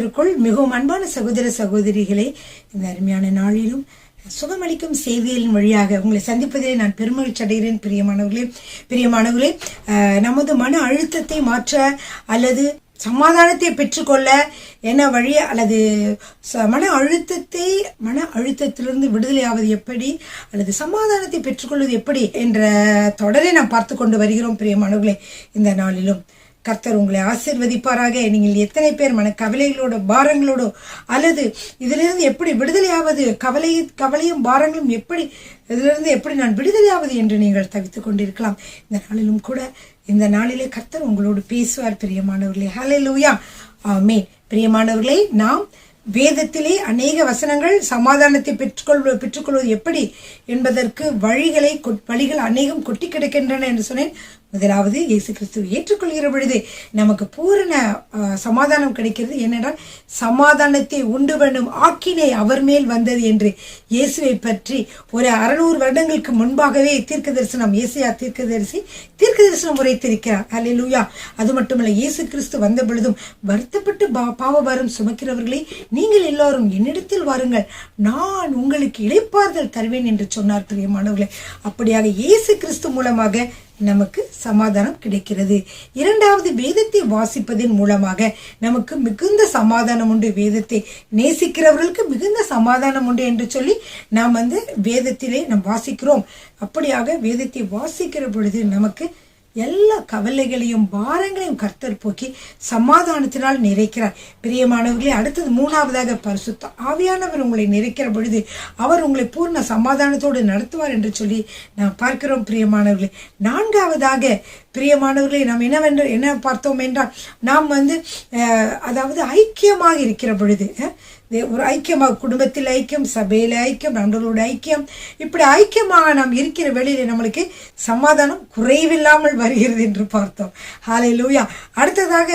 கர்த்தருக்குள் மிகவும் அன்பான சகோதர சகோதரிகளே, இந்த அருமையான நாளிலும் சுகமளிக்கும் செய்திகளின் வழியாக உங்களை சந்திப்பதிலே நான் பெருமகிழ்ச்சி அடைகிறேன். பிரியமானவர்களே, நமது மன அழுத்தத்தை மாற்ற அல்லது சமாதானத்தை பெற்றுக்கொள்ள என்ன வழி, அல்லது மன அழுத்தத்திலிருந்து விடுதலையாவது எப்படி, அல்லது சமாதானத்தை பெற்றுக்கொள்வது எப்படி என்ற தொடரை நாம் பார்த்து கொண்டு வருகிறோம். பிரியமானவர்களே, இந்த நாளிலும் கர்த்தர் உங்களை ஆசீர்வதிப்பாராக. நீங்கள் எத்தனை பேர் மன கவலைகளோட பாரங்களோட அல்லது இதிலிருந்து எப்படி விடுதலையாவது, கவலையும் பாரங்களும் எப்படி, இதிலிருந்து எப்படி நான் விடுதலையாவது என்று நீங்கள் தவித்துக் கொண்டிருக்கலாம். இந்த நாளிலும் கூட, இந்த நாளிலே கர்த்தர் உங்களோடு பேசுவார். பிரியமானவர்களே, ஹல்லேலூயா, ஆமென். பிரியமானவர்களே, நாம் வேதத்திலே அநேக வசனங்கள் சமாதானத்தை பெற்றுக்கொள்வது எப்படி என்பதற்கு வழிகள் அநேகம் கொட்டி கிடக்கின்றன என்று சொன்னேன். முதலாவது, இயேசு கிறிஸ்துவை ஏற்றுக்கொள்கிற பொழுது நமக்கு பூரண சமாதானம் கிடைக்கிறது. ஏனென்றால் சமாதானத்தை உண்டு பண்ணும் ஆக்கினை அவர் மேல் வந்தது என்று இயேசுவை பற்றி ஒரு 600 வருடங்களுக்கு முன்பாகவே ஏசாயா தீர்க்கதரிசனம் உரைத்திருக்கிறார். ஹல்லேலூயா. அது மட்டுமல்ல, இயேசு கிறிஸ்து வந்த பொழுதும் வருத்தப்பட்டு பாவபாரம் சுமக்கிறவர்களே, நீங்கள் எல்லோரும் என்னிடத்தில் வாருங்கள், நான் உங்களுக்கு இளைப்பாறுதல் தருவேன் என்று சொன்னார். பிரியமானவர்களே, அப்படியாக இயேசு கிறிஸ்து மூலமாக நமக்கு சமாதானம் கிடைக்கிறது. இரண்டாவது, வேதத்தை வாசிப்பதன் மூலமாக நமக்கு மிகுந்த சமாதானம் உண்டு. வேதத்தை நேசிக்கிறவர்களுக்கு மிகுந்த சமாதானம் உண்டு என்று சொல்லி நாம் வேதத்திலே நாம் வாசிக்கிறோம். அப்படியாக வேதத்தை வாசிக்கிற பொழுது நமக்கு எல்லா கவலைகளையும் பாரங்களையும் கர்த்தர் போக்கி சமாதானத்தினால் நிறைக்கிறார். பிரியமானவர்களே, அடுத்தது மூணாவதாக, பரிசுத்த ஆவியானவர் உங்களை நிறைக்கிற பொழுது அவர் உங்களை பூர்ண சமாதானத்தோடு நடத்துவார் என்று சொல்லி நாம் பார்க்கிறோம். பிரியமானவர்களே, நான்காவதாக பிரியமானவர்களே, நாம் என்ன பார்த்தோம் என்றால், நாம் அதாவது ஐக்கியமாக இருக்கிற பொழுது, ஒரு ஐக்கியமாக, குடும்பத்தில் ஐக்கியம், சபையில ஐக்கியம், நண்பர்களோட ஐக்கியம், இப்படி ஐக்கியமாக நாம் இருக்கிற வேளையில நம்மளுக்கு சமாதானம் குறைவில்லாமல் வருகிறது என்று பார்த்தோம். ஹல்லேலூயா. அடுத்ததாக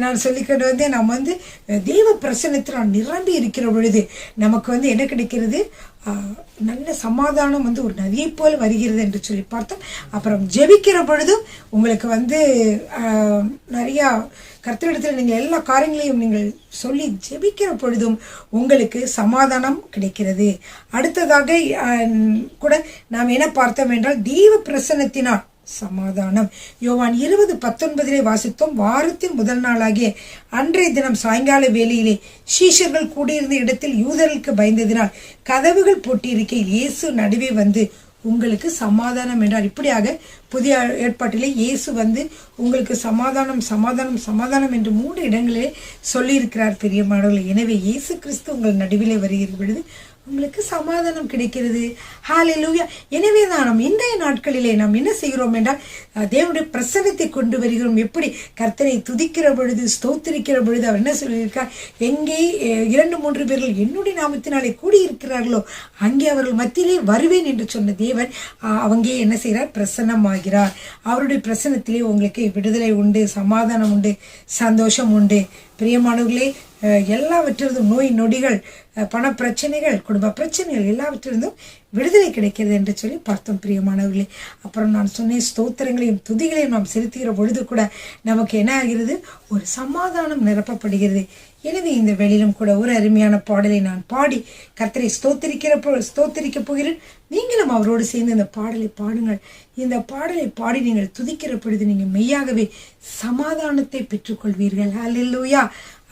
நான் சொல்லிக்கிட்டு நம்ம தெய்வ பிரசன்னத்தில் நிரம்பி இருக்கிற பொழுது நமக்கு என்ன கிடைக்கிறது, நல்ல சமாதானம் ஒரு நதியை போல் வருகிறது என்று சொல்லி பார்த்தோம். அப்புறம் ஜெபிக்கிற பொழுதும் உங்களுக்கு நிறைய கர்த்தரிடத்தில் நீங்கள் எல்லா காரியங்களையும் நீங்கள் சொல்லி ஜெபிக்கிற பொழுதும் உங்களுக்கு சமாதானம் கிடைக்கிறது. அடுத்ததாக கூட நாம் என்ன பார்த்தோம் என்றால், தெய்வ பிரசன்னத்தினால் சமாதானம். யோவான் 20:19 வாசித்தோம். வாரத்தின் முதல் நாளாகிய அன்றைய தினம் சாயங்கால வேளையிலே சீஷர்கள் கூடியிருந்த இடத்தில் யூதர்களுக்கு பயந்ததினால் கதவுகள் பூட்டியிருக்கையில் இயேசு நடுவே உங்களுக்கு சமாதானம் என்றார். இப்படியாக புதிய ஏற்பாட்டிலே இயேசு உங்களுக்கு சமாதானம் சமாதானம் சமாதானம் என்று 3 இடங்களிலே சொல்லியிருக்கிறார். பிரியமானவர்களே, எனவே இயேசு கிறிஸ்து உங்கள் நடுவிலே வருகிற பொழுது உங்களுக்கு சமாதானம் கிடைக்கிறது. ஹல்லேலூயா. எனவே தான் நாம் இன்றைய நாட்களிலே நாம் என்ன செய்கிறோம் என்றால், தேவனுடைய பிரசன்னத்தை கொண்டு வருகிறோம். எப்படி கர்த்தரை துதிக்கிற பொழுது, ஸ்தோத்திரிக்கிற பொழுது அவர் என்ன சொல்லியிருக்கார், எங்கே 2-3 பேர்கள் என்னுடைய நாமத்தினாலே கூடியிருக்கிறார்களோ அங்கே அவர்கள் மத்தியிலே வருவேன் என்று சொன்ன தேவன் அவங்க என்ன செய்கிறார், பிரசன்னமாகிறார். அவருடைய பிரசன்னத்திலே உங்களுக்கு விடுதலை உண்டு, சமாதானம் உண்டு, சந்தோஷம் உண்டு. பிரியமானவர்களே, எல்லாவற்றிலிருந்தும் நோய் நொடிகள், பண பிரச்சனைகள், குடும்ப பிரச்சனைகள் எல்லாவற்றிலிருந்தும் விடுதலை கிடைக்கிறது என்று சொல்லி பார்த்தோம். பிரியமானவர்களே, அப்புறம் நான் சொன்னேன், ஸ்தோத்திரங்களையும் துதிகளையும் நாம் செலுத்துகிற பொழுது கூட நமக்கு என்ன ஆகிறது, ஒரு சமாதானம் நிரப்பப்படுகிறது. எனவே இந்த வேளையிலும் கூட ஒரு அருமையான பாடலை நான் பாடி கர்த்தரை ஸ்தோத்திரிக்க போகிறேன். நீங்களும் அவரோடு சேர்ந்து இந்த பாடலை பாடுங்கள். இந்த பாடலை பாடி நீங்கள் துதிக்கிற பொழுது நீங்கள் மெய்யாகவே சமாதானத்தை பெற்றுக்கொள்வீர்கள். ஹல்லேலூயா,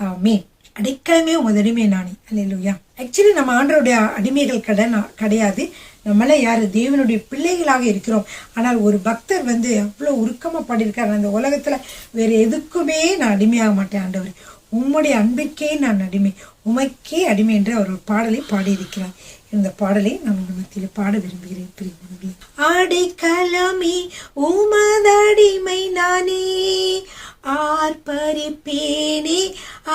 ஆமென். அடைக்கலமே உமது அடிமை நானே. ஹல்லேலூயா. ஆக்சுவலி நம்ம ஆண்டவருடைய அடிமைகள் கிடையாது. நம்மள யாரு, தேவனுடைய பிள்ளைகளாக இருக்கிறோம். ஆனால் ஒரு பக்தர் அவ்வளோ உருக்கமா பாடியிருக்காரு, அந்த உலகத்துல வேற எதுக்குமே நான் அடிமையாக மாட்டேன் ஆண்டவர், உம்முடைய அன்பிற்கே நான் அடிமை, உமைக்கே அடிமை என்று அவர் ஒரு பாடலை பாடியிருக்கிறார். இந்த பாடலை நான் உங்கள் மத்தியில் பாட விரும்புகிறேன். பிரியமானவர்களே, அடைக்கலமே உமது அடிமை நானே, ஆர்ப்பரிப்பேனே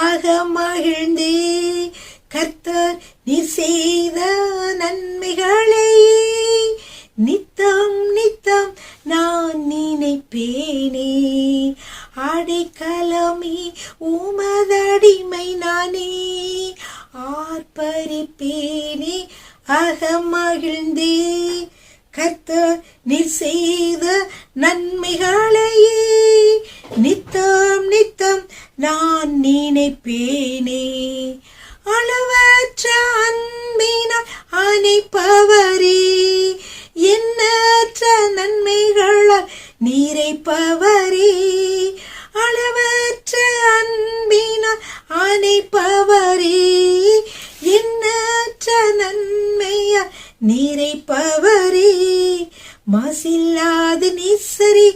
அகமகிழ்ந்தே, கர்த்தர் நீ செய்த நன்மைகளை நித்தம் நித்தம் நான் நினைப்பேனே, அடைக்கலமே உமது அடிமை நானே, ஆர்ப்பரிப்பேனே அகமகிழ்ந்தே, கர்த்தர் நீர் செய்த நன்மைகளையே நித்தம் நித்தம் நான் நினைப்பேனே. அளவற்ற அன்பினால் அணைப்பவரே, எண்ணற்ற நன்மைகளால் நிறைப்பவரே. அளவற்ற அன்பினால் அணைப்பவரே, எண்ணற்ற நன்மையால் நிறைப்பவரே. மாசில்லாத நேசரே,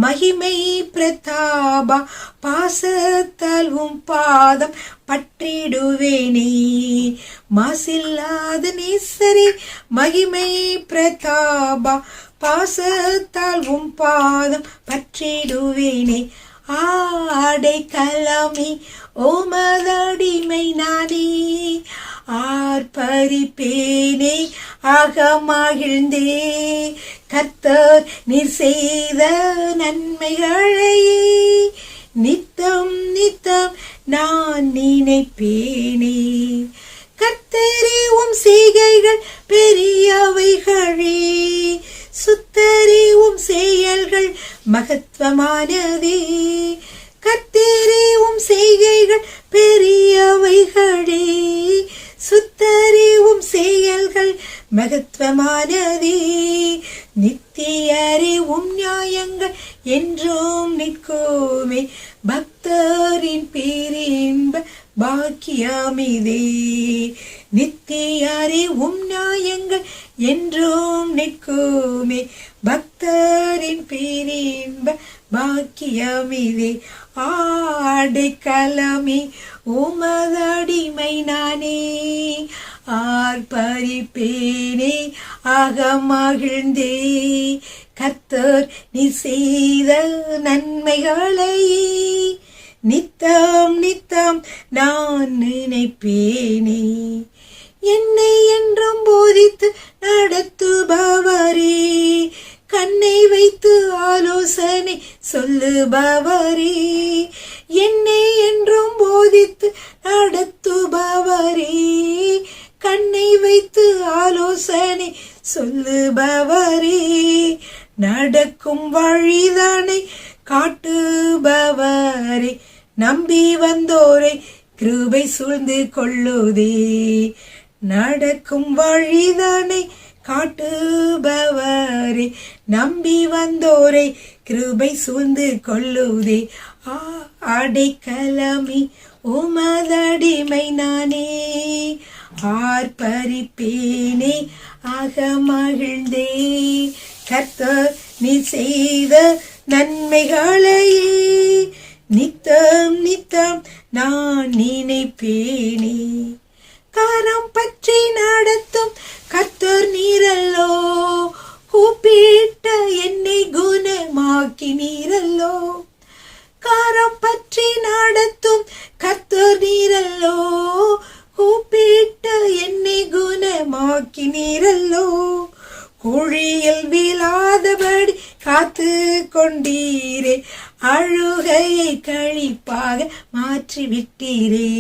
மகிமை பிரதாபா, பாசத்தால் உம் பாதம் பற்றிடுவேனே. மாசில்லாத நேசரே, மகிமை பிரதாபா, பாசத்தால் உம் பாதம் பற்றிடுவேனே. ஆடைக்கலமே ஓமதடிமை நானே, ஆர்ப்பரிப்பேனே அகமகிழ்ந்தே. கர்த்தர் நீர் செய்த நன்மைகளையே நித்தம் நித்தம் நான் நினைப்பேனே. கர்த்தரே உம் செய்கைகள் பெரியவைகளே, சுத்தரே உம் செயல்கள் மகத்துவமானதே. கர்த்தரே உம் செய்கைகள் பெரியவைகளே, சுத்தரே உம் செயல்கள் மகத்துவமானதே. நித்தியரே உம் நியாயங்கள் என்றும் நிற்குமே, பக்தரின் பேரின்ப பாக்கியமிதே. நித்தியரே உம் நியாயங்கள் என்றும் நிற்குமே, பக்தரின் பேரின்ப பாக்கியமிதே. ஆடைக்கலமே உமதடிமை நானே, ஆர்ப்பரிப்பேனே அகமகிழ்ந்தே. கர்த்தர் நீர் செய்த நன்மைகளையே நித்தம் நித்தம் நான் நினைப்பேனே. என்னை என்றும் போதித்து நடத்துபவரே, கண்ணை வைத்து ஆலோசனை சொல்லுபவரே. என்னை என்றும் போதித்து நடத்துபவரே, கண்ணை வைத்து ஆலோசனை சொல்லுபவரே. நடக்கும் வழிதானை காட்டுபவரே, நம்பி வந்தோரை கிருபை சூழ்ந்து கொள்ளுதே. நடக்கும் வழிதானை காட்டுபவரே, நம்பி வந்தோரை கிருபை சூழ்ந்து கொள்ளுதே. அடைக்கலமே உமதடிமை நானே, ஆர்ப்பரிப்பேனே அகமகிழ்ந்தே. கர்த்தர் நீ செய்த நன்மைகளையே நித்தம் நித்தம் நான் நினைப்பேனே. காரம் பற்றி நடத்தும் கர்த்தர் நீரல்லோ, கூப்பிட்ட என்னை குணமாக்கி நீரல்லோ. காரம் பற்றி நடத்தும் கர்த்தர் நீரல்லோ, கூப்பிட்ட என்னை குணமாக்கி நீரல்லோ. குழியில் வீழாதபடி காத்து கொண்டீரே, அழுகையை கழிப்பாக மாற்றிவிட்டீரே.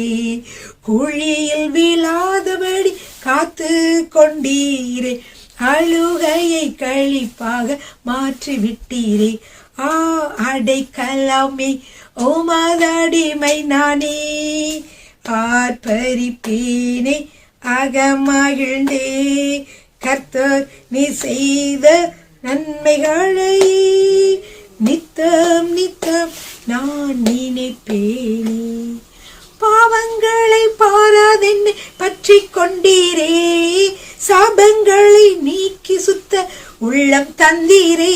குழியில் வீழாதபடி காத்து கொண்டீரே, அழுகையை கழிப்பாக மாற்றிவிட்டீரே. அடைக்கலமே உமதடிமை நானே, ஆர்ப்பரிப்பேனே அகமகிழ்ந்தே. கர்த்தர் நீ செய்த நன்மைகளையே நித்தம் நித்தம் நான் நினைப்பேனே. பாவங்களை பாராதென்னை பற்றி கொண்டீரே, சாபங்களை நீக்கி சுத்த உள்ளம் தந்தீரே.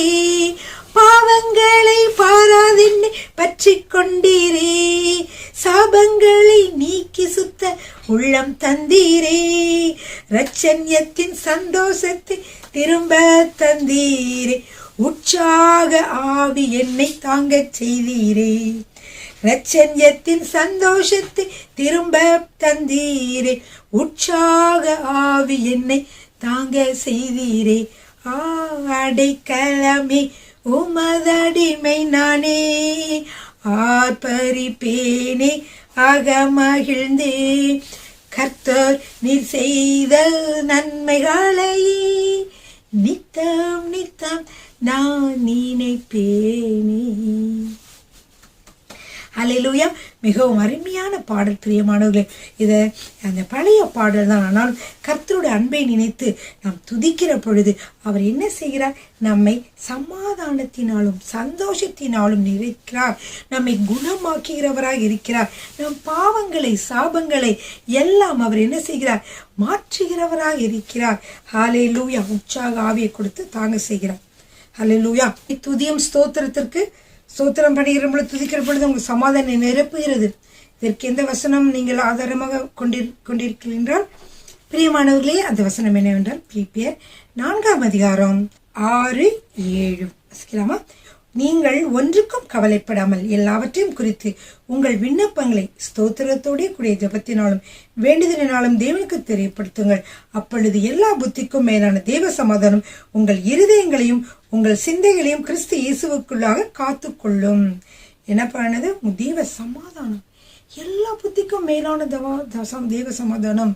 பாவங்களை பாராதென்னை பற்றி கொண்டீரே, சாபங்களை நீக்கி சுத்த உள்ளம் தந்தீரே. இரட்சண்யத்தின் சந்தோஷத்தை திரும்ப தந்தீரே, உற்சாக ஆவி என்னை தாங்க செய்தீரே. இரட்சண்யத்தின் சந்தோஷத்தை திரும்ப தந்தீரே, உற்சாக ஆவி என்னை தாங்க செய்தீரே. அடைக்கலமே உமதடிமை நானே, ஆர்ப்பரிப்பேனே அகமகிழ்ந்தே. கர்த்தர் நீர் செய்த நன்மைகளையே நித்தம் நித்தம் நான் நினைப்பேனே. அல்லேலூயா. மிகவும் அருமையான பாடல் பிரியமானவர்களே. இதை அந்த பழைய பாடல் தான். ஆனால் கர்த்தருடைய அன்பை நினைத்து நாம் துதிக்கிற பொழுது அவர் என்ன செய்கிறார்? நம்மை சமாதானத்தினாலும் சந்தோஷத்தினாலும் நிறைக்கிறார். நம்மை குணமாக்குகிறவராக இருக்கிறார். நம் பாவங்களை சாபங்களை எல்லாம் அவர் என்ன செய்கிறார்? மாற்றுகிறவராக இருக்கிறார். ஹல்லேலூயா. உற்சாக ஆவியை கொடுத்து தாங்க செய்கிறார். ஹல்லேலூயா. துதியும் ஸ்தோத்திரத்திற்கு ஸ்தோத்திரம் பண்ணுகிற பொழுது துதிக்கிற பொழுது உங்கள் சமாதானம் நிரப்புகிறது. இதற்கு எந்த வசனம் நீங்கள் ஆதாரமாக கொண்டிருக்கிறீர்கள் பிரியமானவர்களே? அந்த வசனம் என்னவென்றால் பிலிப்பியர் 4:6-7 வசிக்கலாமா? நீங்கள் ஒன்றுக்கும் கவலைப்படாமல் எல்லாவற்றையும் குறித்து உங்கள் விண்ணப்பங்களை ஸ்தோத்திரத்தோடே கூடிய ஜெபத்தினாலும் வேண்டுதலினாலும் தேவனுக்கு தெரியப்படுத்துங்கள். அப்பொழுது எல்லா புத்திக்கும் மேலான தேவ சமாதானம் உங்கள் இருதயங்களையும் உங்கள் சிந்தைகளையும் கிறிஸ்து இயேசுவுக்குள்ளாக காத்துக்கொள்ளும். என்ன பண்ணது? தேவ சமாதானம், எல்லா புத்திக்கும் மேலான தேவ சமாதானம்.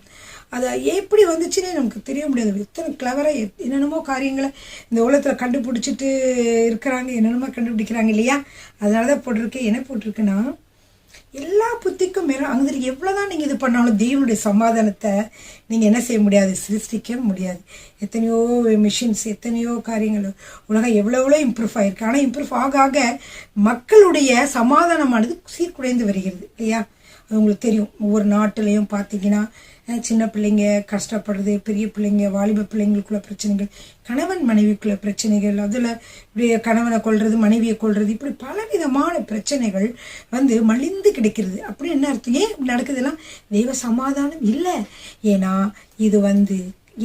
அதை எப்படி வந்துச்சுன்னே நமக்கு தெரிய முடியாது. எத்தனை கிளவராக என்னென்னமோ காரியங்களை இந்த உலகத்தில் கண்டுபிடிச்சிட்டு இருக்கிறாங்க, என்னென்னமோ கண்டுபிடிக்கிறாங்க இல்லையா? அதனால தான் போட்டிருக்கு. என்ன போட்டிருக்குன்னா, எல்லா புத்திக்கும் மேலே அங்கே எவ்வளோதான் நீங்கள் இது பண்ணாலும் தேவனுடைய சமாதானத்தை நீங்கள் என்ன செய்ய முடியாது? சிருஷ்டிக்க முடியாது. எத்தனையோ மிஷின்ஸ், எத்தனையோ காரியங்கள், உலகம் எவ்வளோ இம்ப்ரூவ் ஆகிருக்கு. ஆனால் இம்ப்ரூவ் ஆக ஆக மக்களுடைய சமாதானமானது சீர்குலைந்து வருகிறது இல்லையா? அது உங்களுக்கு தெரியும். ஒவ்வொரு நாட்டிலையும் பார்த்தீங்கன்னா சின்ன பிள்ளைங்க கஷ்டப்படுறது, பெரிய பிள்ளைங்க, வாலிப பிள்ளைங்களுக்குள்ள பிரச்சனைகள், கணவன் மனைவிக்குள்ள பிரச்சனைகள், அதில் இப்படி கணவனை கொள்வது, மனைவியை கொள்வது, இப்படி பலவிதமான பிரச்சனைகள் மலிந்து கிடைக்கிறது. அப்படி என்ன அர்த்தம்? ஏன் நடக்குதுலாம்? தெய்வ சமாதானம் இல்லை. ஏன்னா இது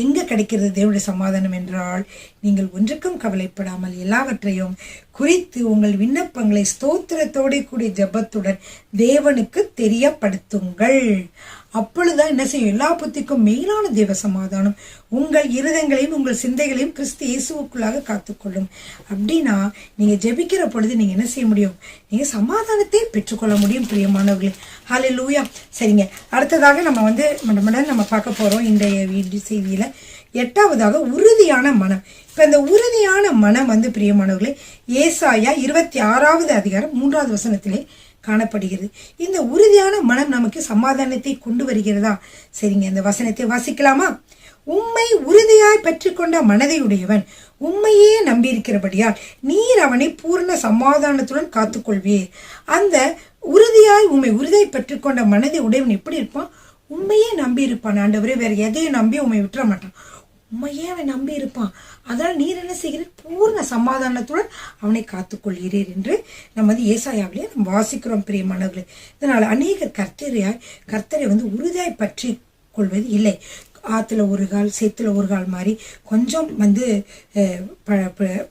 எங்க கிடைக்கிறது தேவனுடைய சமாதானம் என்றால், நீங்கள் ஒன்றுக்கும் கவலைப்படாமல் எல்லாவற்றையும் குறித்து உங்கள் விண்ணப்பங்களை ஸ்தோத்திரத்தோட கூடிய ஜெபத்துடன் தேவனுக்கு தெரியப்படுத்துங்கள். அப்பொழுதுதான் என்ன செய்யும்? எல்லா புத்திக்கும் மேலான தேவ சமாதானம் உங்கள் இருதயங்களையும் உங்கள் சிந்தைகளையும் கிறிஸ்து இயேசுவுக்குள்ளாக காத்துக்கொள்ளும். அப்படின்னா நீங்க ஜெபிக்கிற பொழுது நீங்க என்ன செய்ய முடியும்? நீங்க சமாதானத்தை பெற்றுக்கொள்ள முடியும் பிரியமானவர்களே. ஹல்லேலூயா. சரிங்க, அடுத்ததாக நம்ம பார்க்க போறோம் இன்றைய வீடியோ செய்தியில 8வதாக உறுதியான மனம். இப்ப இந்த உறுதியான மனம் பிரியமானவர்களே ஏசாயா 26:3 வசனத்திலே காணப்படுகிறது. இந்த உறுதியான மனம் நமக்கு சமாதானத்தை கொண்டு வருகிறதா? சரிங்க, இந்த வசனத்தை வாசிக்கலாமா? உம்மை உறுதியாய் பெற்றுக்கொண்ட மனதையுடையவன் உம்மையே நம்பியிருக்கிறபடியால் நீர் அவனை பூர்ண சமாதானத்துடன் காத்துக்கொள்வீர். அந்த உம்மை உறுதியாய் பெற்றுக்கொண்ட மனதை உடையவன் எப்படி இருப்பான்? உண்மையே நம்பி இருப்பான். ஆண்டவரே வேற எதையும் நம்பி உண்மை விட்டுற மாட்டான். உண்மையே அவன் நம்பி இருப்பான். அதனால் நீர் என்ன செய்கிறீர்? பூர்ண சமாதானத்துடன் அவனை காத்துக்கொள்கிறீர் என்று நம்ம ஏசாயாவிலே நம்ம வாசிக்கிறோம் பிரியமானவர்களே. இதனால் அநேக கர்த்தரை உறுதியாய் பற்றி கொள்வது இல்லை. ஆற்றுல ஒரு கால் சேத்துல ஒரு கால் மாதிரி கொஞ்சம்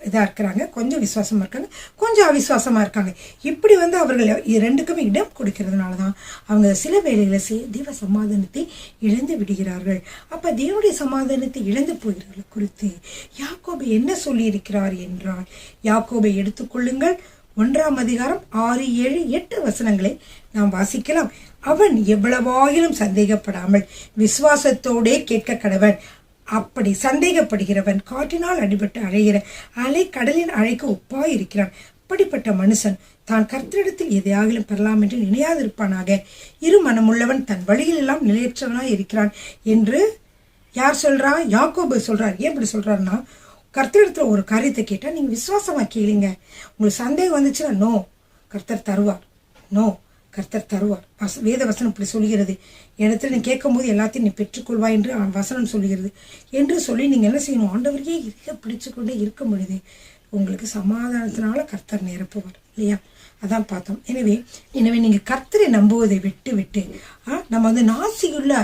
இதாக இருக்கிறாங்க, கொஞ்சம் விசுவாசமாக இருக்காங்க, கொஞ்சம் அவிசுவாசமாக இருக்காங்க. இப்படி அவர்கள் ரெண்டுக்குமே இடம் கொடுக்கறதுனால தான் அவங்க சில வேளைகளை தேவ சமாதானத்தை இழந்து விடுகிறார்கள். அப்போ தேவனுடைய சமாதானத்தை இழந்து போகிறவர்கள் குறித்து யாக்கோபு என்ன சொல்லியிருக்கிறார் என்றால், யாக்கோபை எடுத்துக்கொள்ளுங்கள், 1ஆம் அதிகாரம் 6, 7, 8 வசனங்களை நாம் வாசிக்கலாம். அவன் எவ்வளவாயிலும் சந்தேகப்படாமல் விசுவாசத்தோடே கேட்க கடவன். அப்படி சந்தேகப்படுகிறவன் காற்றினால் அடிபட்டு அழைகிற அலை கடலின் அழைக்கு ஒப்பாய் இருக்கிறான். அப்படிப்பட்ட மனுஷன் தான் கர்த்தரிடத்தில் எதையாகிலும் பெறலாம் என்று நினையாதிருப்பானாக. இரு மனமுள்ளவன் தன் வழியில் எல்லாம் நிலையற்றவனாய் இருக்கிறான் என்று யார் சொல்றா? யாக்கோபு சொல்றார். ஏன் இப்படி சொல்றாருன்னா, கர்த்தரிடத்துல ஒரு காரியத்தை கேட்டா நீங்க விசுவாசமா கேளுங்க. உங்களுக்கு சந்தேகம் வந்துச்சுன்னா நோ, கர்த்தர் தருவார். நோ, கர்த்தர் தருவார். வேத வசனம் இப்படி சொல்கிறது. இடத்துல நீ கேட்கும் போது எல்லாத்தையும் நீ பெற்றுக்கொள்வாய் என்று வசனம் சொல்கிறது என்று சொல்லி நீங்க என்ன செய்யணும்? ஆண்டவரையே இருக்க பிடிச்சு கொண்டே இருக்க முடியுது. உங்களுக்கு சமாதானத்தினால கர்த்தர் நிரப்புவார் இல்லையா? அதான் பார்த்தோம். எனவே நீங்க கர்த்தரை நம்புவதை விட்டு விட்டு நம்ம நாசியுள்ள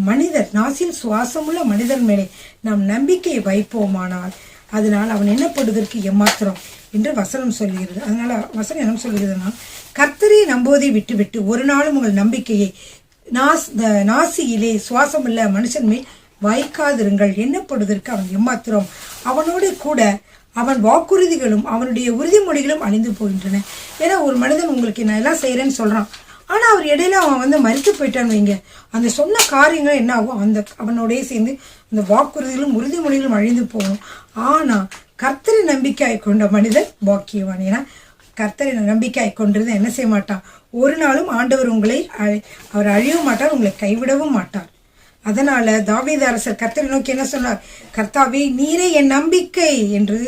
மனிதர், நாசியில் சுவாசமுள்ள மனிதர் மேலே நாம் நம்பிக்கையை வைப்போமானால் அதனால் அவன் என்னப்படுவதற்கு ஏமாத்திரம் என்று வசனம் சொல்கிறது. அதனால வசனம் என்ன சொல்கிறதுனா, கர்த்தரை நம்புவதை விட்டு விட்டு ஒரு நாளும் உங்கள் நம்பிக்கையை நாசியிலே சுவாசமுள்ள மனுஷன் மேல் வைக்காதிருங்கள். என்னப்படுவதற்கு அவன் ஏமாத்திரம். அவனோடு கூட அவன் வாக்குறுதிகளும் அவனுடைய உறுதிமொழிகளும் அழிந்து போகின்றன. ஏன்னா ஒரு மனிதன் உங்களுக்கு நான் எல்லாம் செய்யறேன்னு சொல்றான், ஆனா அவர் இடையில அவன் மறித்து போயிட்டான்னு வைங்க, அந்த சொன்ன காரியங்கள் என்ன ஆகும்? அவனோடய சேர்ந்து அந்த வாக்குறுதிகளும் உறுதிமொழிகளும் அழிந்து போகும். ஆனா கர்த்தரை நம்பிக்கையாய் கொண்ட மனிதன் பாக்கியவான். ஏன்னா கர்த்தரை நம்பிக்கையாய் கொண்டிருந்த என்ன செய்ய மாட்டான், ஒரு நாளும் ஆண்டவர் உங்களை அவர் அழியவும் மாட்டார், உங்களை கைவிடவும் மாட்டார். அதனால தாவீது அரசர் கர்த்தரை நோக்கி என்ன சொன்னார், கர்த்தாவே நீரே என் நம்பிக்கை என்று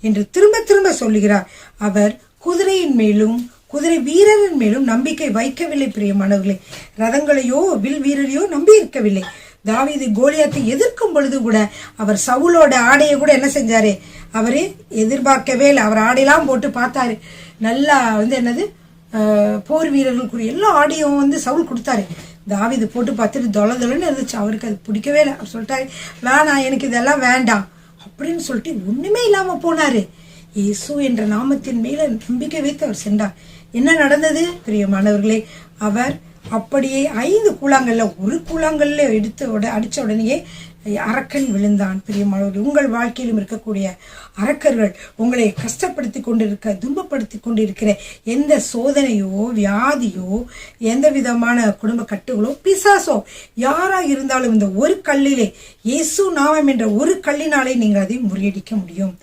என்று திரும்ப திரும்ப சொல்லுகிறார். அவர் குதிரையின் மேலும் குதிரை வீரரின் மேலும் நம்பிக்கை வைக்கவில்லை பிரியமானவர்களே. ரதங்களையோ வில் வீரரையோ நம்பி இருக்கவில்லை. தாவீது கோலியாத்தை எதிர்க்கும் பொழுது கூட அவர் சவுலோட ஆடையை கூட என்ன செஞ்சாரு, அவரு எதிர்பார்க்கவே இல்லை. அவர் ஆடையெல்லாம் போட்டு பார்த்தாரு. நல்லா என்னது போர் வீரர்களுக்குரிய எல்லா ஆடையும் சவுல் கொடுத்தாரு. தாவீது போட்டு பார்த்துட்டு தொலைன்னு இருந்துச்சு. அவருக்கு அது பிடிக்கவே இல்லை. அவர் சொல்லிட்டாரு, வேணாம், எனக்கு இதெல்லாம் வேண்டாம் அப்படின்னு சொல்லிட்டு ஒண்ணுமே இல்லாம போனாரு. இயேசு என்ற நாமத்தின் மேல நம்பிக்கை வைத்து அவர் சென்றார். என்ன நடந்தது பிரியமானவர்களே, அவர் அப்படியே 5 கூழாங்கல்ல ஒரு கூழாங்கல்ல அடிச்ச உடனேயே அரக்கன் விழுந்தான். பிரியமானவர்கள், உங்கள் வாழ்க்கையிலும் இருக்கக்கூடிய அரக்கர்கள் உங்களை கஷ்டப்படுத்தி கொண்டிருக்க துன்பப்படுத்தி கொண்டிருக்கிற எந்த சோதனையோ வியாதியோ எந்த விதமான குடும்ப கட்டுகளோ பிசாசோ யாரா இருந்தாலும் இந்த ஒரு கல்லிலே இயேசு நாமம் என்ற ஒரு கல்லினாலே நீங்கள் அதை முறியடிக்க முடியும்.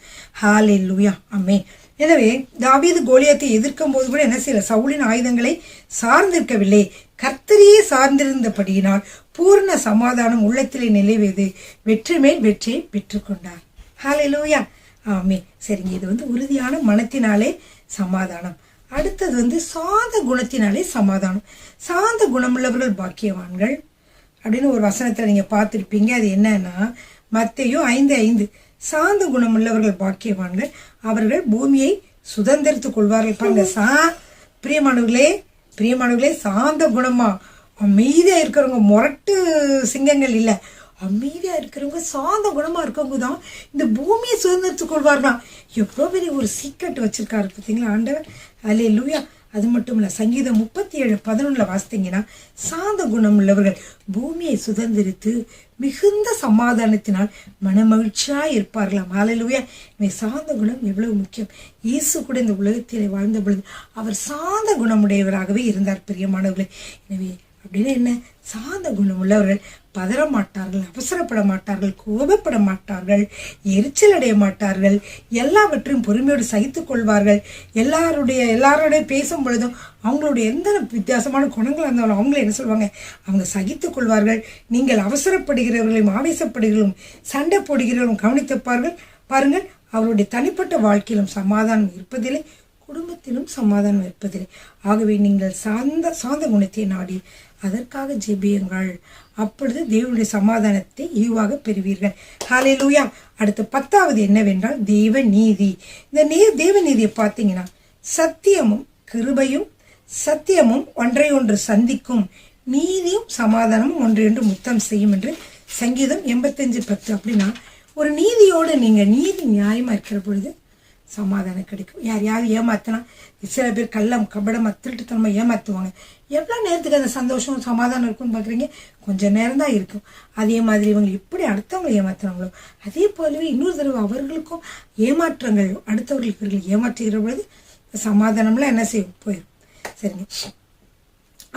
ஹல்லேலூயா, ஆமென். எனவே தாவீது கோலியாத்தை எதிர்க்கும் போது கூட என்ன செய்யல, சவுலின் ஆயுதங்களை சார்ந்திருக்கவில்லை, கர்த்தரையே சார்ந்திருந்தபடியினால் பூர்ண சமாதானம் உள்ளத்திலே நிலைவேது வெற்றி மேல் வெற்றியை பெற்றுக்கொண்டார். ஹல்லேலூயா, ஆமென். சரிங்க, இது உறுதியான மனத்தினாலே சமாதானம். அடுத்தது சாந்த குணத்தினாலே சமாதானம். சாந்த குணமுள்ளவர்கள் பாக்கியவான்கள் அப்படின்னு ஒரு வசனத்துல நீங்க பார்த்திருப்பீங்க. அது என்னன்னா மத்தேயு 5:5. சாந்த குணமுள்ளவர்கள் பாக்கியவான்கள், அவர்கள் பூமியை சுதந்திரித்துக் கொள்வார்கள். பாருங்க, பிரியமானவர்களே சாந்த குணமா அமைதியா இருக்கிறவங்க, முரட்டு சிங்கங்கள் இல்ல, அமைதியா இருக்கிறவங்க சாந்த குணமா இருக்கவங்க தான் இந்த பூமியை சுதந்திரித்துக் கொள்வார்களாம். எவ்வளவு பெரிய ஒரு சீக்ரெட் வச்சிருக்காரு பார்த்தீங்களா ஆண்டவர். அல்லேலூயா. அது மட்டும் இல்ல, சங்கீதம் 37:11 வாசித்தீங்கன்னா, சாந்த குணம் உள்ளவர்கள் பூமியை சுதந்திரித்து மிகுந்த சமாதானத்தினால் மனமகிழ்ச்சியா இருப்பார்களாம். ஹல்லேலூயா. சாந்த குணம் எவ்வளவு முக்கியம். இயேசு கூட இந்த உலகத்திலே வாழ்ந்த பொழுது அவர் சாந்த குணமுடையவராகவே இருந்தார் பிரியமானவர்களே. எனவே அப்படின்னு என்ன, சாந்த குணம் உள்ளவர்கள் பதற மாட்டார்கள், அவசரப்பட மாட்டார்கள், கோபப்பட மாட்டார்கள், எரிச்சல் அடைய மாட்டார்கள், எல்லாவற்றையும் பொறுமையோடு சகித்துக் கொள்வார்கள். எல்லாரோட பேசும் பொழுதும் அவங்களுடைய எந்த வித்தியாசமான குணங்கள் இருந்தாலும் அவங்கள என்ன சொல்லுவாங்க, அவங்க சகித்துக் கொள்வார்கள். நீங்கள் அவசரப்படுகிறவர்களையும் ஆவேசப்படுகிறவர்களும் சண்டை போடுகிறவர்களும் கவனித்துப்பார்கள் பாருங்கள், அவருடைய தனிப்பட்ட வாழ்க்கையிலும் சமாதானம் இருப்பதில்லை, குடும்பத்திலும் சமாதானம் இருப்பதில்லை. ஆகவே நீங்கள் சாந்த குணத்தை நாடி அதற்காக ஜெபியுங்கள். அப்பொழுது தேவனுடைய சமாதானத்தை ஈவாக பெறுவீர்கள். ஹல்லேலூயா. அடுத்து 10வது என்னவென்றால் தேவ நீதி. இந்த தேவ நீதியை பார்த்தீங்கன்னா, சத்தியமும் ஒன்றையொன்று சந்திக்கும், நீதியும் சமாதானமும் ஒன்றையொன்று முத்தம் செய்யும் என்று சங்கீதம் 85:10. அப்படின்னா ஒரு நீதியோடு நீதி நியாயமா இருக்கிற பொழுது சமாதானம் கிடைக்கும். யாரையாவது ஏமாத்தினா, சில பேர் கள்ளம் கபடம் திருட்டுத்தனமா ஏமாத்துவாங்க. எவ்வளவு நேரத்துக்கு அந்த சந்தோஷம் சமாதானம் இருக்கும்னு பாக்குறீங்க, கொஞ்ச நேரம் தான் இருக்கும். அதே மாதிரி இவங்க எப்படி அடுத்தவங்களை ஏமாத்துறாங்களோ அதே போலவே இன்னொரு தடவை அவர்களுக்கும் ஏமாற்றங்கள் அடுத்தவர்களுக்கு ஏமாற்றுகிற பொழுது சமாதானம்லாம் என்ன செய்யும், போயிடும். சரிங்க.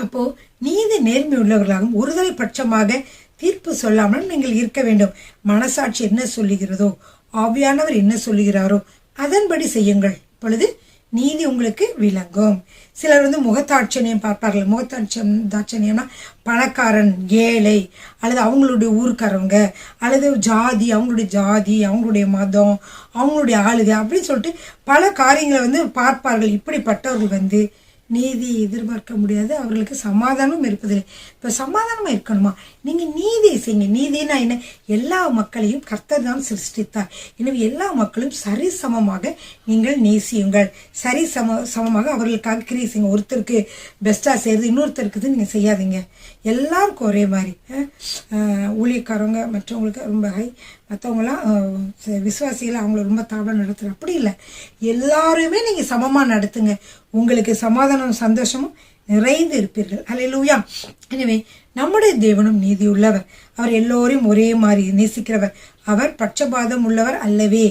அப்போ நீதி நேர்மை உள்ளவர்களாகவும் ஒருதலை பட்சமாக தீர்ப்பு சொல்லாமல் நீங்கள் இருக்க வேண்டும். மனசாட்சி என்ன சொல்லுகிறதோ, ஆவியானவர் என்ன சொல்லுகிறாரோ அதன்படி செய்யுங்கள். இப்பொழுது நீதி உங்களுக்கு விளங்கும். சிலர் முகத்தாட்சணியம் பார்ப்பார்கள். முகத்தாட்சணியம்னா பணக்காரன் ஏழை அல்லது அவங்களுடைய ஊருக்காரவங்க அல்லது ஜாதி, அவங்களுடைய மதம், அவங்களுடைய ஆளுகை அப்படின்னு சொல்லிட்டு பல காரியங்களை பார்ப்பார்கள். இப்படிப்பட்டவர்கள் நீதி எதிர்பார்க்க முடியாது, அவர்களுக்கு சமாதானம் இருப்பதில்லை. இப்ப சமாதானமா இருக்கணுமா, நீங்க நீதியை செய்யுங்க. நீதினா என்ன, எல்லா மக்களையும் கர்த்தர் தான் சிருஷ்டித்தார். எனவே எல்லா மக்களும் சரிசமமாக நீங்கள் நேசியுங்கள். சமமாக அவர்களுக்காக கிரியை செய்யுங்க. ஒருத்தருக்கு பெஸ்டா செய்யறது இன்னொருத்தருக்கு நீங்க செய்யாதீங்க. எல்லாருக்கும் ஒரே மாதிரி. ஊழியக்காரவங்க மற்றவங்களுக்கு ரொம்ப ஹை, மற்றவங்களாம் விசுவாசிகள் அவங்கள ரொம்ப தாழ்வா நடத்துற, அப்படி இல்லை. எல்லாருமே நீங்க சமமா நடத்துங்க. உங்களுக்கு சமாதானம் சந்தோஷமும் நிறைந்து இருப்பீர்கள். அல்லேலூயா. எனவே நம்முடைய தேவனும் நீதி உள்ளவர், அவர் எல்லோரையும் ஒரே மாதிரி நேசிக்கிறவர், அவர் பட்சபாதம் உள்ளவர் அல்லவே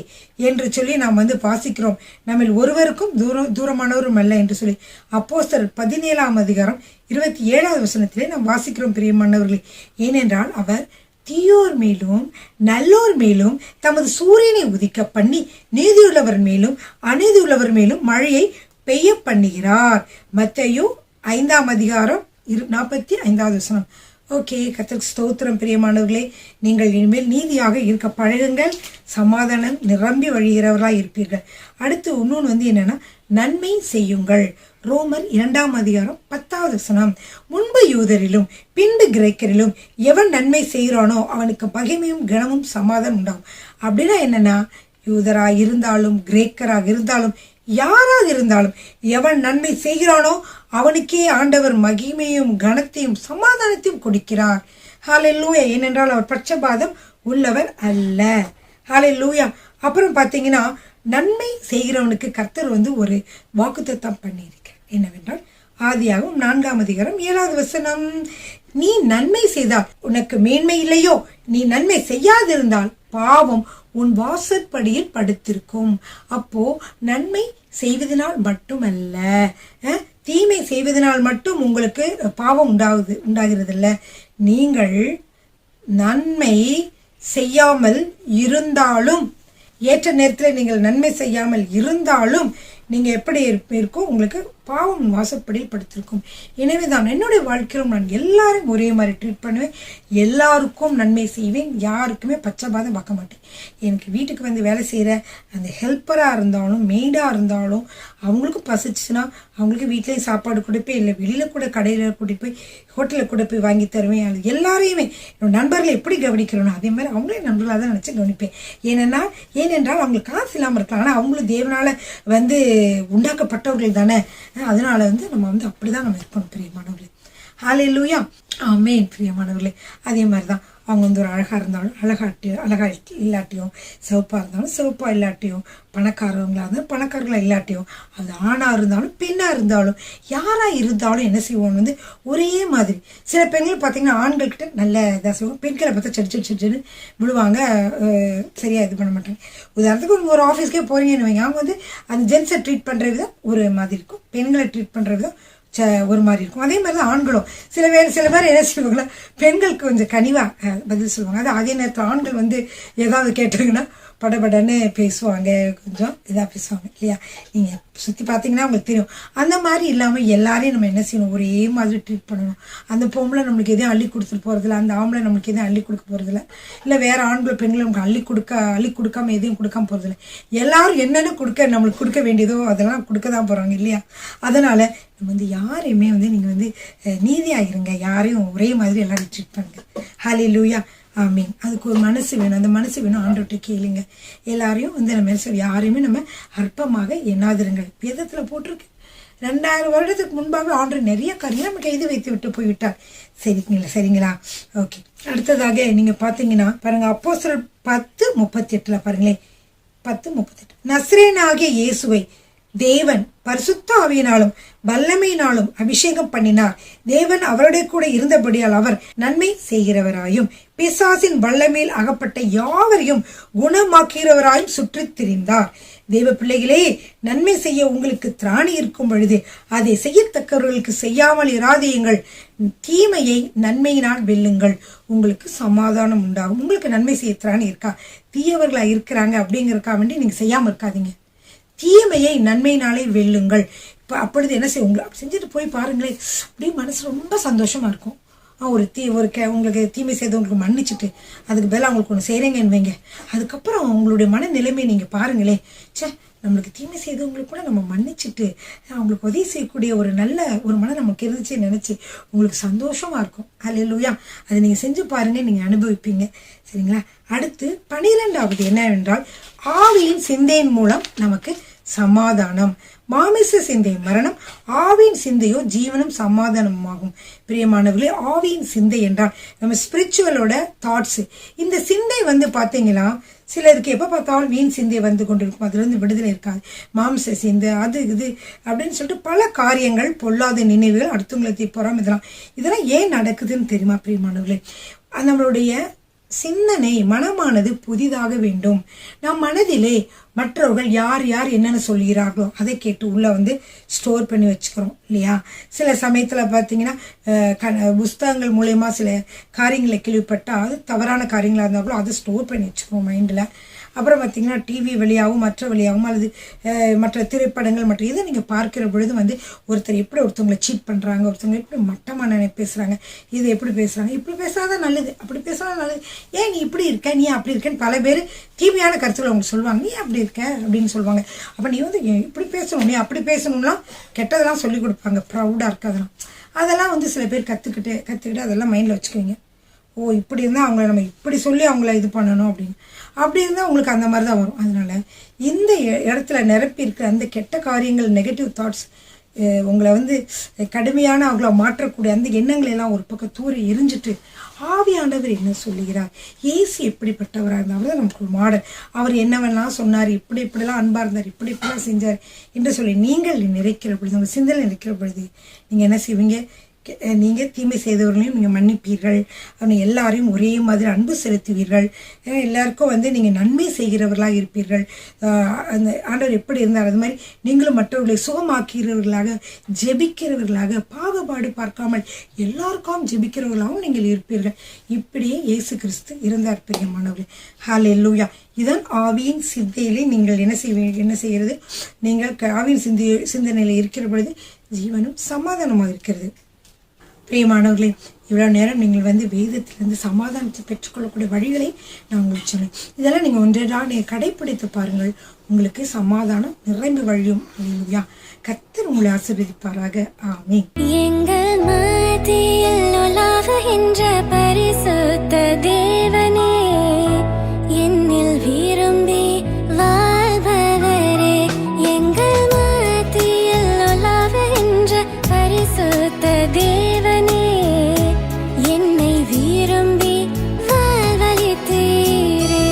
என்று சொல்லி நாம் வாசிக்கிறோம். நம்ம ஒருவருக்கும் தூரமானவரும் அல்ல என்று சொல்லி அப்போஸ்தலர் 17:27 நாம் வாசிக்கிறோம் பிரியமானவர்களே. ஏனென்றால் அவர் தீயோர் மேலும் நல்லோர் மேலும் தமது சூரியனை உதிக்க பண்ணி நீதியுள்ளவர் மேலும் அநீதியுள்ளவர் மேலும் மழையை பெய்ய பண்ணுகிறார். மத்தேயு 5:45. ஓகே, கர்த்தருக்கு ஸ்தோத்திரம். பிரியமானவர்களே, நீங்கள் இனிமேல் நீதியாக இருக்க பழகுங்கள். சமாதானம் நிரம்பி வழிகிறவர்களாக இருப்பீர்கள். அடுத்து இன்னொன்று என்னன்னா, நன்மை செய்யுங்கள். ரோமர் 2:10. முன்பு யூதரிலும் பின்பு கிரேக்கரிலும் எவன் நன்மை செய்கிறானோ அவனுக்கு மகிமையும் கனமும் சமாதானம் உண்டாகும். அப்படின்னா என்னன்னா, யூதராக இருந்தாலும் கிரேக்கராக இருந்தாலும் யாராக இருந்தாலும் எவன் நன்மை செய்கிறானோ அவனுக்கே ஆண்டவர் மகிமையும் கனத்தையும் சமாதானத்தையும் கொடுக்கிறார். ஹல்லேலூயா. ஏனென்றால் அவர் பட்சபாதம் உள்ளவர் அல்ல. ஹல்லேலூயா. அப்புறம் பார்த்தீங்கன்னா, நன்மை செய்கிறவனுக்கு கர்த்தர் ஒரு வாக்குத்தத்தம் பண்ணியிருக்கார். என்னவென்றால் ஆதியாகமம் 4:7. நீ நன்மை செய்தால் உனக்கு மேன்மை இல்லையோ, நீ நன்மை செய்யாதிருந்தால் பாவம் உன் வாசற்படியில் படுத்திருக்கும். அப்போ நன்மை செய்வதனால் மட்டுமல்ல, தீமை செய்வதனால் மட்டும் உங்களுக்கு பாவம் உண்டாகிறது இல்ல. நீங்கள் நன்மை செய்யாமல் இருந்தாலும், ஏற்ற நேரத்தில் நீங்கள் நன்மை செய்யாமல் இருந்தாலும் நீங்கள் எப்படி இருக்கும், உங்களுக்கு பாவம் வாசப்படியில் படுத்திருக்கும். எனவே தான் என்னுடைய வாழ்க்கையிலும் நான் எல்லாரும் ஒரே மாதிரி ட்ரீட் பண்ணுவேன். எல்லாருக்கும் நன்மை செய்வேன். யாருக்குமே பச்சைபாதம் பார்க்க மாட்டேன். எனக்கு வீட்டுக்கு வேலை செய்கிற அந்த ஹெல்ப்பராக இருந்தாலும் மெய்டாக இருந்தாலும் அவங்களுக்கும் பசிச்சுன்னா அவங்களுக்கு வீட்லேயும் சாப்பாடு கொடுப்பேன், இல்லை வெளியில் கூட கடையில் கூட்டிகிட்டு போய் ஹோட்டலில் கூட போய் வாங்கி தருவேன். அது எல்லாரையுமே என்னோட நண்பர்களை எப்படி கவனிக்கிறோனோ அதே மாதிரி அவங்களே நண்பர்களாக தான் நினச்சி கவனிப்பேன். ஏனென்றால் அவங்களுக்கு காசு இல்லாமல் இருக்கலாம், ஆனால் அவங்களும் தேவனால் உண்டாக்கப்பட்டவர்கள் தானே. அதனால நம்ம அப்படிதான் நம்ம இருக்கணும் பிரியமானவர்களே. ஹல்லேலூயா. ஆமென். பிரியமானவர்களே, அதே மாதிரி தான் அவங்க ஒரு அழகாக இருந்தாலும் அழகா இல்லாட்டியும், சிவப்பாக இருந்தாலும் சிவப்பாக இல்லாட்டியும், பணக்காரவங்களாக இருந்தாலும் பணக்காரர்களாக இல்லாட்டியும், அது ஆணாக இருந்தாலும் பெண்ணாக இருந்தாலும் யாராக இருந்தாலும் என்ன செய்வோம் ஒரே மாதிரி. சில பெண்கள் பார்த்தீங்கன்னா ஆண்கள்கிட்ட நல்ல இதாக செய்வோம், பெண்களை பார்த்தா செடிச்சுன்னு விழுவாங்க, சரியாக இது பண்ண மாட்டாங்க. உதாரணத்துக்கு ஒரு ஆஃபீஸ்க்கே போகிறீங்கன்னு வைங்க, அவங்க அந்த ஜென்ஸை ட்ரீட் பண்ணுற விதம் ஒரு மாதிரி இருக்கும், பெண்களை ட்ரீட் பண்ணுற விதம் ஒரு மாதிரி இருக்கும். அதே மாதிரி தான் ஆண்களும் சில பேர் என்ன செய்வாங்களா, பெண்களுக்கு கொஞ்சம் கனிவாக பதில் சொல்லுவாங்க. அது அதே நேரத்தில் ஆண்கள் ஏதாவது கேட்டாங்கன்னா படபடன்னு பேசுவாங்க, கொஞ்சம் இதாக பேசுவாங்க இல்லையா. நீங்கள் சுற்றி பார்த்தீங்கன்னா உங்களுக்கு தெரியும். அந்த மாதிரி இல்லாமல் எல்லாரையும் நம்ம என்ன செய்யணும், ஒரே மாதிரி ட்ரீட் பண்ணணும். அந்த பொம்பளை நம்மளுக்கு எதையும் அள்ளி கொடுத்துட்டு போகிறதில்ல, அந்த ஆம்பளை நம்மளுக்கு எதையும் அள்ளி கொடுக்க போகிறதில்ல, இல்லை வேறு ஆண்கள் பெண்கள் நமக்கு அள்ளி கொடுக்காம எதையும் கொடுக்காம போகிறதில்ல. எல்லாரும் என்னென்ன நம்மளுக்கு கொடுக்க வேண்டியதோ அதெல்லாம் கொடுக்க தான் போகிறாங்க இல்லையா. அதனால் நம்ம யாரையுமே நீங்கள் நீதியாக இருங்க, யாரையும் ஒரே மாதிரி எல்லாரும் ட்ரீட் பண்ணுங்க. ஹல்லேலூயா. ஆமீன். அதுக்கு ஒரு மனசு வேணும், அந்த மனசு வேணும். ஆண்டவர்கிட்ட கேளுங்க. எல்லாரையும் நம்ம யாரையுமே நம்ம அற்பமாக எண்ணாதிருங்கள். வேதத்தில் போட்டிருக்கு. 2000 வருடத்துக்கு முன்பாக ஆண்டவர் நிறைய காரியம் நமக்கு எழுதி வைத்து விட்டு போய்விட்டார். சரிங்களா. ஓகே, அடுத்ததாக நீங்க பாத்தீங்கன்னா பாருங்க, அப்போஸ்தலர் 10:38 பாருங்களேன். 10:38. நசரேயனாகிய இயேசுவை தேவன் பரிசுத்த ஆவியினாலும் வல்லமையினாலும் அபிஷேகம் பண்ணினார். தேவன் அவருடைய கூட இருந்தபடியால் அவர் நன்மை செய்கிறவராயும் பிசாசின் வல்லமையில் அகப்பட்ட யாவரையும் குணமாக்கிறவராயும் சுற்றி திரிந்தார். தேவ பிள்ளைகளே, நன்மை செய்ய உங்களுக்கு திராணி இருக்கும் பொழுது அதை செய்யத்தக்கவர்களுக்கு செய்யாமல் இராதீங்கள். தீமையை நன்மையினால் வெல்லுங்கள், உங்களுக்கு சமாதானம் உண்டாகும். உங்களுக்கு நன்மை செய்ய திராணி இருக்கா, தீயவர்களா இருக்கிறாங்க அப்படிங்கிறக்கா வேண்டி நீங்க செய்யாம இருக்காதீங்க. தீமையை நன்மையினாலே வெல்லுங்கள். இப்போ அப்பொழுது என்ன செய்ய, உங்களை செஞ்சுட்டு போய் பாருங்களேன், அப்படியே மனசு ரொம்ப சந்தோஷமா இருக்கும். உங்களுக்கு தீமை செய்தவங்களுக்கு மன்னிச்சுட்டு அதுக்கு பதிலாக அவங்களுக்கு ஒன்று செய்கிறீங்கன்னு வைங்க. அதுக்கப்புறம் உங்களுடைய மனநிலைமை நீங்கள் பாருங்களேன், நம்மளுக்கு தீமை செய்தவங்களுக்கு கூட நம்ம மன்னிச்சுட்டு அவங்களுக்கு உதவி செய்யக்கூடிய ஒரு நல்ல ஒரு மனம் நமக்கு இருந்துச்சு நினச்சி உங்களுக்கு சந்தோஷமாக இருக்கும். ஹல்லேலூயா. அதை நீங்கள் செஞ்சு பாருங்க, நீங்கள் அனுபவிப்பீங்க. சரிங்களா. அடுத்து 12வது என்னவென்றால், ஆவியின் சிந்தையின் மூலம் நமக்கு சமாதானம். மாமிச சிந்தை மரணம், ஆவியின் சிந்தையோ ஜீவனும் சமாதானமும் ஆகும். பிரியமானவர்களே, ஆவியின் சிந்தை என்றால் நம்ம ஸ்பிரிச்சுவலோட தாட்ஸ். இந்த சிந்தை பார்த்தீங்கன்னா சிலருக்கு எப்போ பார்த்தாலும் வீண் சிந்தை கொண்டிருக்கும், அதுல விடுதலை இருக்காது. மாம்ச சிந்தை அது இது அப்படின்னு சொல்லிட்டு பல காரியங்கள், பொல்லாத நினைவுகள், அடுத்தவங்களை தீப்போறாம இதெல்லாம் ஏன் நடக்குதுன்னு தெரியுமா பிரியமானவர்களே? நம்மளுடைய சிந்தனை மனமானது புதிதாக வேண்டும். நம் மனதிலே மற்றவர்கள் யார் யார் என்னென்ன சொல்கிறார்களோ அதை கேட்டு உள்ளே ஸ்டோர் பண்ணி வச்சுக்கிறோம் இல்லையா. சில சமயத்தில் பார்த்தீங்கன்னா புஸ்தகங்கள் மூலயமா சில காரியங்களை கேள்விப்பட்டால் அது தவறான காரியங்களாக இருந்தால் கூட அதை ஸ்டோர் பண்ணி வச்சுக்கிறோம் மைண்டில். அப்புறம் பார்த்திங்கன்னா டிவி வழியாகவும் மற்ற வழியாகவும் அல்லது மற்ற திரைப்படங்கள் மற்ற இதை நீங்கள் பார்க்கிற பொழுது ஒருத்தர் எப்படி ஒருத்தவங்களை சீட் பண்ணுறாங்க, ஒருத்தவங்க எப்படி மட்டமான பேசுகிறாங்க, இது எப்படி பேசுகிறாங்க, இப்படி பேசாதான் நல்லது, அப்படி பேசாதான் நல்லது, ஏன் நீ இப்படி இருக்க, நீ அப்படி இருக்கேன்னு பல பேர் தீமையான கருத்துக்களை அவங்க சொல்லுவாங்க. நீ அப்படி இருக்க அப்படின்னு சொல்லுவாங்க. அப்போ நீ இப்படி பேசணும், நீ அப்படி பேசணும்லாம் கெட்டதெல்லாம் சொல்லிக் கொடுப்பாங்க, ப்ரௌடாக இருக்காதெல்லாம். அதெல்லாம் சில பேர் கற்றுக்கிட்டு அதெல்லாம் மைண்டில் வச்சுக்குவீங்க. ஓ இப்படி இருந்தால் அவங்கள நம்ம இப்படி சொல்லி அவங்கள இது பண்ணணும் அப்படின்னு. அப்படி இருந்தால் உங்களுக்கு அந்த மாதிரி தான் வரும். அதனால் இந்த இடத்துல நிரப்பி இருக்கிற அந்த கெட்ட காரியங்கள், நெகட்டிவ் தாட்ஸ் உங்களை கடுமையான அவங்கள மாற்றக்கூடிய அந்த எண்ணங்களை எல்லாம் ஒரு பக்கம் தூரி எரிஞ்சிட்டு ஆவியானவர் என்ன சொல்லுகிறார், இயேசு எப்படிப்பட்டவராக இருந்தார், அவர் தான் நமக்கு ஒரு மாடல், அவர் என்னவெல்லாம் சொன்னார், இப்படிலாம் அன்பாக இருந்தார், இப்படிலாம் செஞ்சார் என்று சொல்லி நீங்கள் நிறைக்கிற பொழுது, உங்கள் சிந்தனை நிறைக்கிற பொழுது நீங்கள் என்ன செய்வீங்க, நீங்கள் தீமை செய்தவர்களையும் நீங்கள் மன்னிப்பீர்கள், அவங்க எல்லாரையும் ஒரே மாதிரி அன்பு செலுத்துவீர்கள், எல்லாருக்கும் நீங்கள் நன்மை செய்கிறவர்களாக இருப்பீர்கள். அந்த ஆண்டவர் எப்படி இருந்தார் அது மாதிரி நீங்களும் மற்றவர்களை சுகமாக்கிறவர்களாக, ஜெபிக்கிறவர்களாக, பாகுபாடு பார்க்காமல் எல்லாருக்கும் ஜெபிக்கிறவர்களாகவும் நீங்கள் இருப்பீர்கள். இப்படியே இயேசு கிறிஸ்து இருந்தார் பிரியமானவர்களே. ஹல்லேலூயா. இதன் ஆவியின் சிந்தையிலே நீங்கள் என்ன செய்கிறது, நீங்கள் ஆவியின் சிந்தனையில் இருக்கிற பொழுது ஜீவனும் சமாதானமாக இருக்கிறது. பிரியமானவர்களே, இவ்வளோ நேரம் நீங்கள் வேதத்திலிருந்து சமாதானத்தை பெற்றுக்கொள்ளக்கூடிய வழிகளை நான் உங்களுக்கு சொன்னேன். இதெல்லாம் நீங்கள் ஒன்றெல்லாம் நீங்கள் கடைப்பிடித்து பாருங்கள், உங்களுக்கு சமாதானம் நிறைந்து வழியும். அல்லேலூயா. கர்த்தர் உங்களை ஆசீர்வதிப்பாராக. ஆமென். எங்கள் மத்தியில் உலாவுகின்ற பரிசுத்த தேவனே, என்னில் விரும்பி வாழ்பவரே, எங்கள் மத்தியில் உலாவுகின்ற பரிசுத்த தேவனே, என்னை விரும்பி வாழ்வளித்தீரே.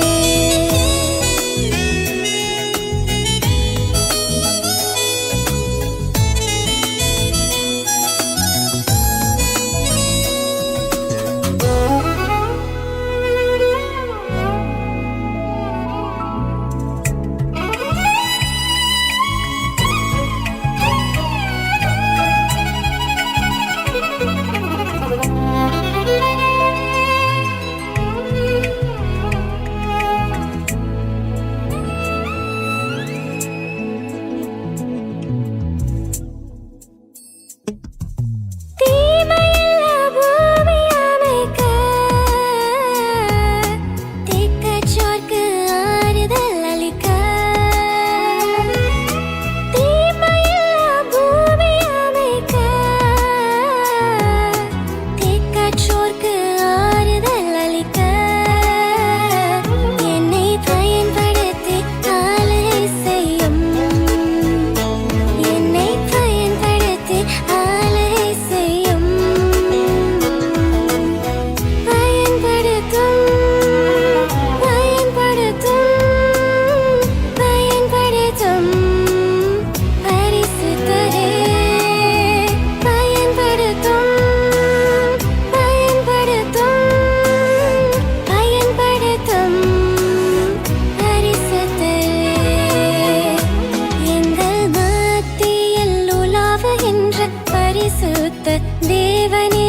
பரிசுத்த தேவனே,